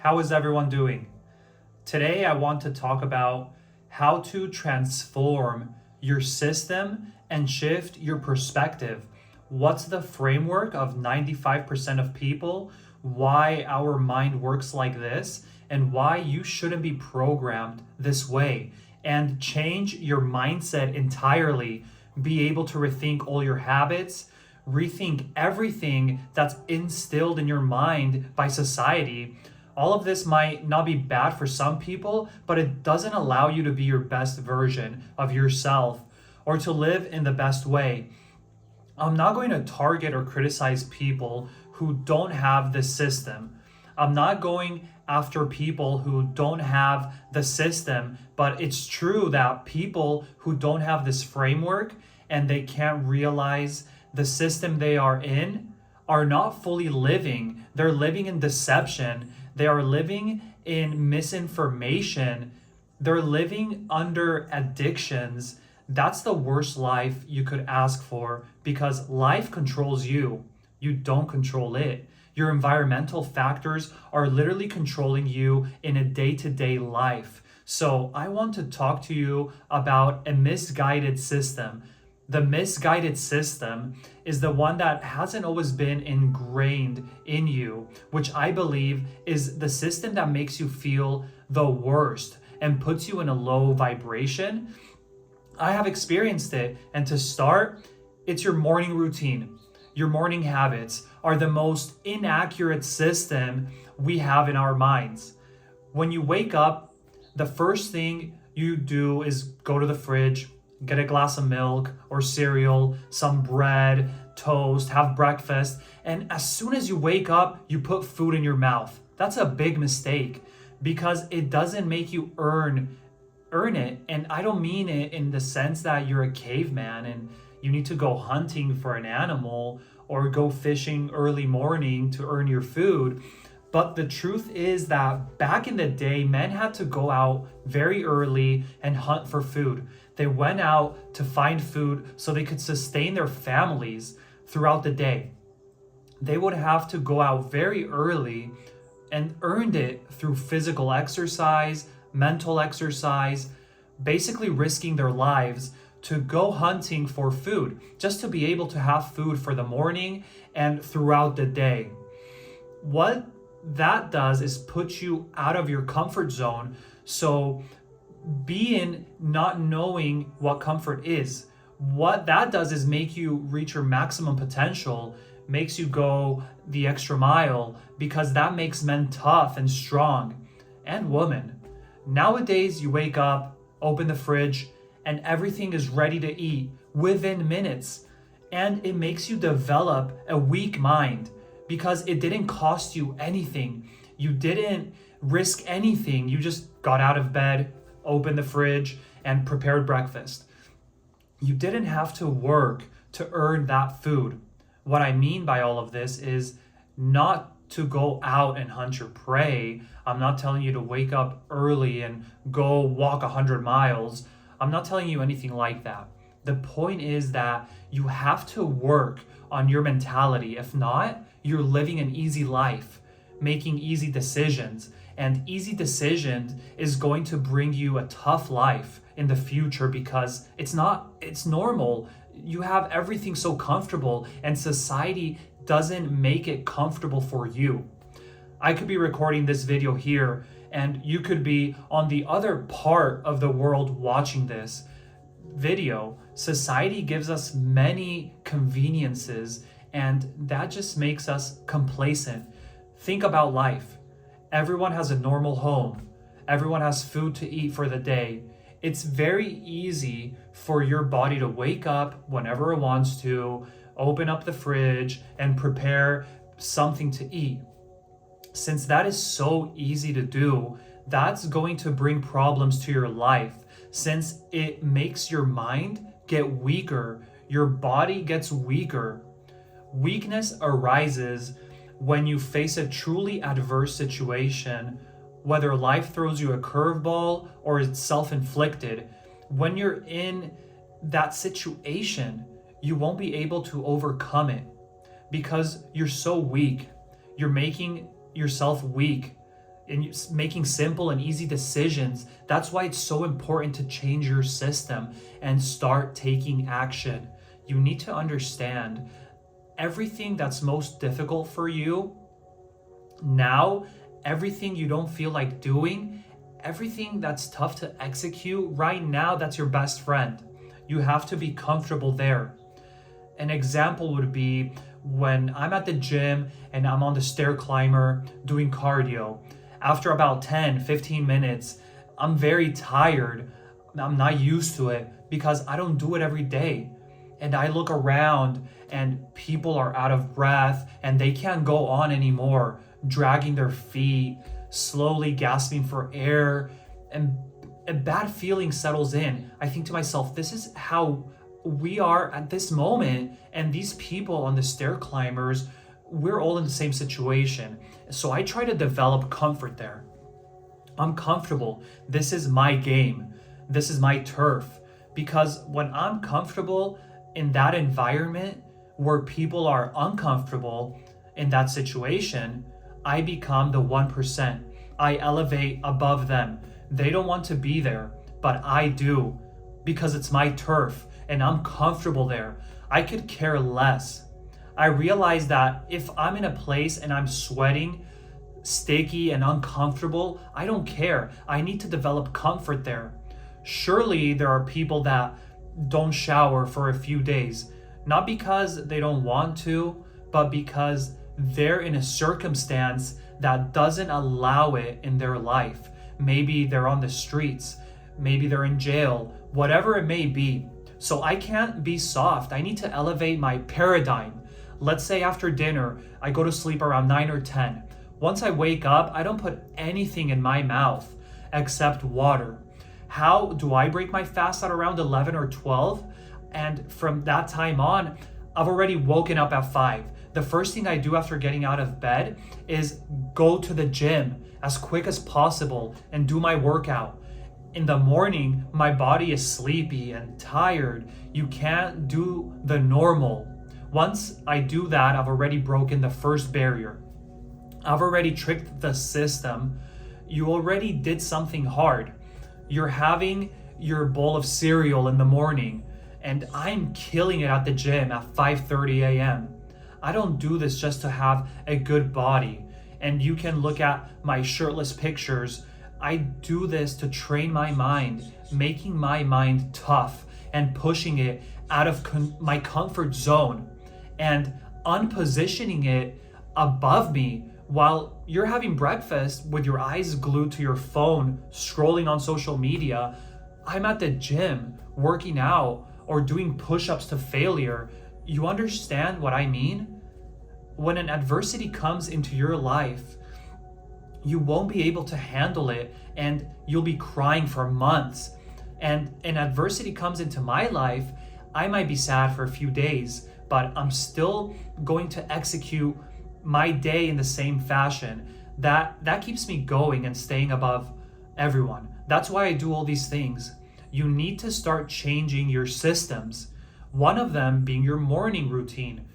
How is everyone doing? Today, I want to talk about how to transform your system and shift your perspective. What's the framework of 95% of people, why our mind works like this, and why you shouldn't be programmed this way, and change your mindset entirely. Be able to rethink all your habits, rethink everything that's instilled in your mind by society. All of this might not be bad for some people, but it doesn't allow you to be your best version of yourself or to live in the best way. I'm not going to target or criticize people who don't have the system. I'm not going after people who don't have the system, but it's true that people who don't have this framework and they can't realize the system they are in are not fully living. They're living in deception. They are living in misinformation. They're living under addictions. That's the worst life you could ask for because life controls you. You don't control it. Your environmental factors are literally controlling you in a day-to-day life. So I want to talk to you about a misguided system. The misguided system is the one that hasn't always been ingrained in you, which I believe is the system that makes you feel the worst and puts you in a low vibration. I have experienced it. And to start, it's your morning routine. Your morning habits are the most inaccurate system we have in our minds. When you wake up, the first thing you do is go to the fridge, get a glass of milk or cereal, some bread, toast, have breakfast, and as soon as you wake up, you put food in your mouth. That's a big mistake because it doesn't make you earn it. And I don't mean it in the sense that you're a caveman and you need to go hunting for an animal or go fishing early morning to earn your food. But the truth is that back in the day, men had to go out very early and hunt for food. They went out to find food so they could sustain their families throughout the day. They would have to go out very early and earned it through physical exercise, mental exercise, basically risking their lives to go hunting for food, just to be able to have food for the morning and throughout the day. What that does is put you out of your comfort zone. So being not knowing what comfort is, what that does is make you reach your maximum potential, makes you go the extra mile, because that makes men tough and strong, and women. Nowadays, you wake up, open the fridge, and everything is ready to eat within minutes. And it makes you develop a weak mind because it didn't cost you anything. You didn't risk anything. You just got out of bed, opened the fridge, and prepared breakfast. You didn't have to work to earn that food. What I mean by all of this is not to go out and hunt your prey. I'm not telling you to wake up early and go walk 100 miles. I'm not telling you anything like that. The point is that you have to work on your mentality. If not, you're living an easy life, making easy decisions. And easy decisions is going to bring you a tough life in the future because it's normal. You have everything so comfortable and society doesn't make it comfortable for you. I could be recording this video here and you could be on the other part of the world watching this video. Society gives us many conveniences and that just makes us complacent. Think about life. Everyone has a normal home. Everyone has food to eat for the day. It's very easy for your body to wake up whenever it wants to, open up the fridge, and prepare something to eat. Since that is so easy to do, that's going to bring problems to your life since it makes your mind get weaker, your body gets weaker. Weakness arises when you face a truly adverse situation, whether life throws you a curveball or it's self-inflicted. When you're in that situation, you won't be able to overcome it because you're so weak. You're making yourself weak. in making simple and easy decisions. That's why it's so important to change your system and start taking action. You need to understand everything that's most difficult for you now, everything you don't feel like doing, everything that's tough to execute right now, that's your best friend. You have to be comfortable there. An example would be when I'm at the gym and I'm on the stair climber doing cardio. After about 10-15 minutes, I'm very tired. I'm not used to it because I don't do it every day. And I look around and people are out of breath and they can't go on anymore, dragging their feet, slowly gasping for air, and a bad feeling settles in. I think to myself, this is how we are at this moment, and these people on the stair climbers, we're all in the same situation. So I try to develop comfort there. I'm comfortable. This is my game. This is my turf. Because when I'm comfortable in that environment where people are uncomfortable in that situation, I become the 1%. I elevate above them. They don't want to be there, but I do, because it's my turf and I'm comfortable there. I could care less. I realize that if I'm in a place and I'm sweating, sticky and uncomfortable, I don't care. I need to develop comfort there. Surely there are people that don't shower for a few days, not because they don't want to, but because they're in a circumstance that doesn't allow it in their life. Maybe they're on the streets, maybe they're in jail, whatever it may be. So I can't be soft. I need to elevate my paradigm. Let's say after dinner, I go to sleep around 9 or 10. Once I wake up, I don't put anything in my mouth except water. How do I break my fast at around 11 or 12? And from that time on, I've already woken up at 5. The first thing I do after getting out of bed is go to the gym as quick as possible and do my workout. In the morning, my body is sleepy and tired. You can't do the normal. Once I do that, I've already broken the first barrier. I've already tricked the system. You already did something hard. You're having your bowl of cereal in the morning, and I'm killing it at the gym at 5:30 a.m. I don't do this just to have a good body. And you can look at my shirtless pictures. I do this to train my mind, making my mind tough and pushing it out of my comfort zone and unpositioning it above me while you're having breakfast with your eyes glued to your phone, scrolling on social media. I'm at the gym working out or doing push-ups to failure. You understand what I mean? When an adversity comes into your life, you won't be able to handle it and you'll be crying for months. And an adversity comes into my life, I might be sad for a few days, but I'm still going to execute my day in the same fashion. That keeps me going and staying above everyone. That's why I do all these things. You need to start changing your systems. One of them being your morning routine.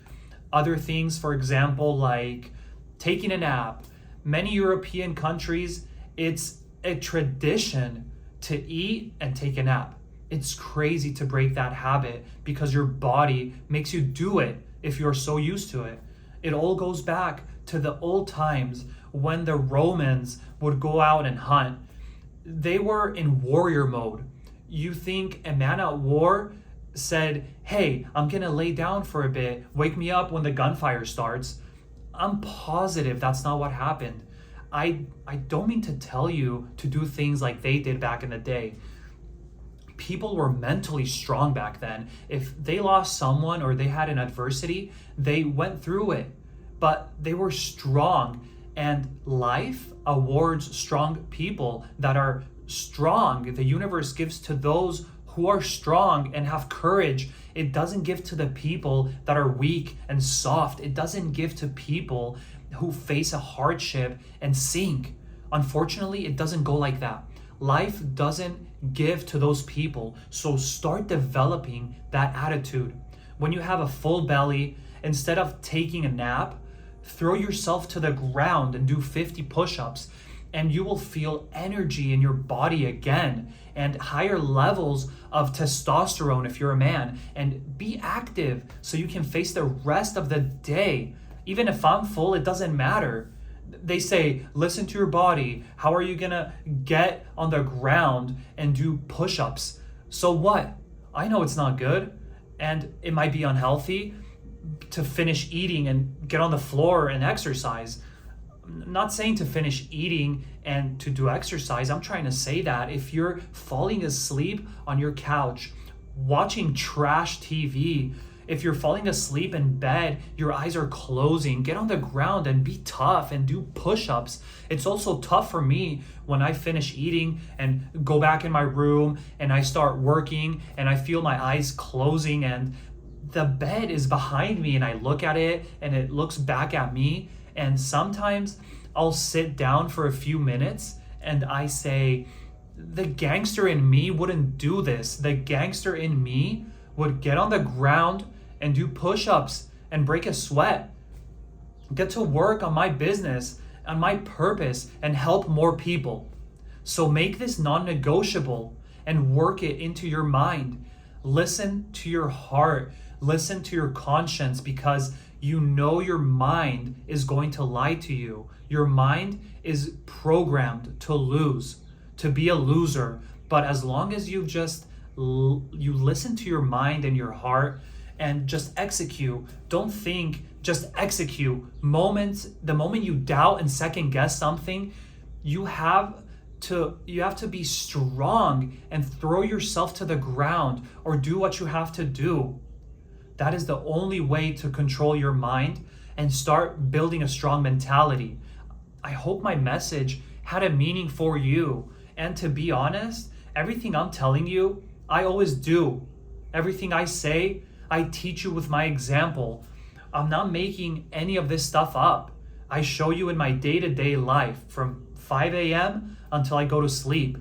Other things, for example, like taking a nap. Many European countries, it's a tradition to eat and take a nap. It's crazy to break that habit because your body makes you do it if you're so used to it. It all goes back to the old times when the Romans would go out and hunt. They were in warrior mode. You think a man at war said, "Hey, I'm gonna lay down for a bit, wake me up when the gunfire starts"? I'm positive that's not what happened. I don't mean to tell you to do things like they did back in the day. People were mentally strong back then. If they lost someone or they had an adversity, they went through it, but they were strong. And life awards strong people that are strong. The universe gives to those who are strong and have courage. It doesn't give to the people that are weak and soft. It doesn't give to people who face a hardship and sink. Unfortunately, it doesn't go like that. Life doesn't give to those people. So start developing that attitude. When you have a full belly, instead of taking a nap, throw yourself to the ground and do 50 push-ups. and you will feel energy in your body again and higher levels of testosterone if you're a man. And be active so you can face the rest of the day. Even if I'm full, it doesn't matter. They say, listen to your body. How are you gonna get on the ground and do push-ups? So what? I know it's not good and it might be unhealthy to finish eating and get on the floor and exercise. I'm not saying to finish eating and to do exercise. I'm trying to say that if you're falling asleep on your couch, watching trash TV, if you're falling asleep in bed, your eyes are closing, get on the ground and be tough and do push-ups. It's also tough for me when I finish eating and go back in my room and I start working and I feel my eyes closing and the bed is behind me and I look at it and it looks back at me. And sometimes I'll sit down for a few minutes and I say, the gangster in me wouldn't do this. The gangster in me would get on the ground and do push-ups and break a sweat, get to work on my business, on my purpose, and help more people. So make this non-negotiable and work it into your mind. Listen to your heart. Listen to your conscience, because you know your mind is going to lie to you. Your mind is programmed to lose, to be a loser. But as long as you listen to your mind and your heart and just execute, don't think, just execute. The moment you doubt and second guess something, you have to be strong and throw yourself to the ground or do what you have to do. That is the only way to control your mind and start building a strong mentality. I hope my message had a meaning for you. And to be honest, everything I'm telling you, I always do. Everything I say, I teach you with my example. I'm not making any of this stuff up. I show you in my day-to-day life from 5 a.m. until I go to sleep.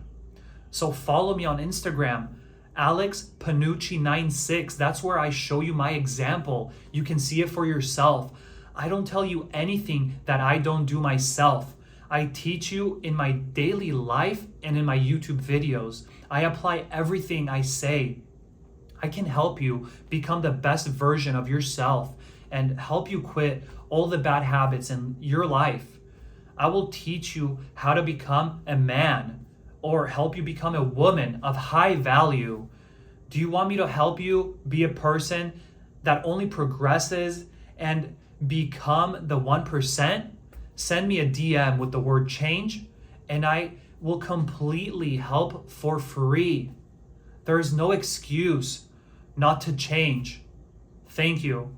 So follow me on Instagram, Alex Panucci 96. That's where I show you my example. You can see it for yourself. I don't tell you anything that I don't do myself. I teach you in my daily life and in my YouTube videos. I apply everything I say. I can help you become the best version of yourself and help you quit all the bad habits in your life. I will teach you how to become a man or help you become a woman of high value. Do you want me to help you be a person that only progresses and become the 1%? Send me a DM with the word change and I will completely help for free. There is no excuse not to change. Thank you.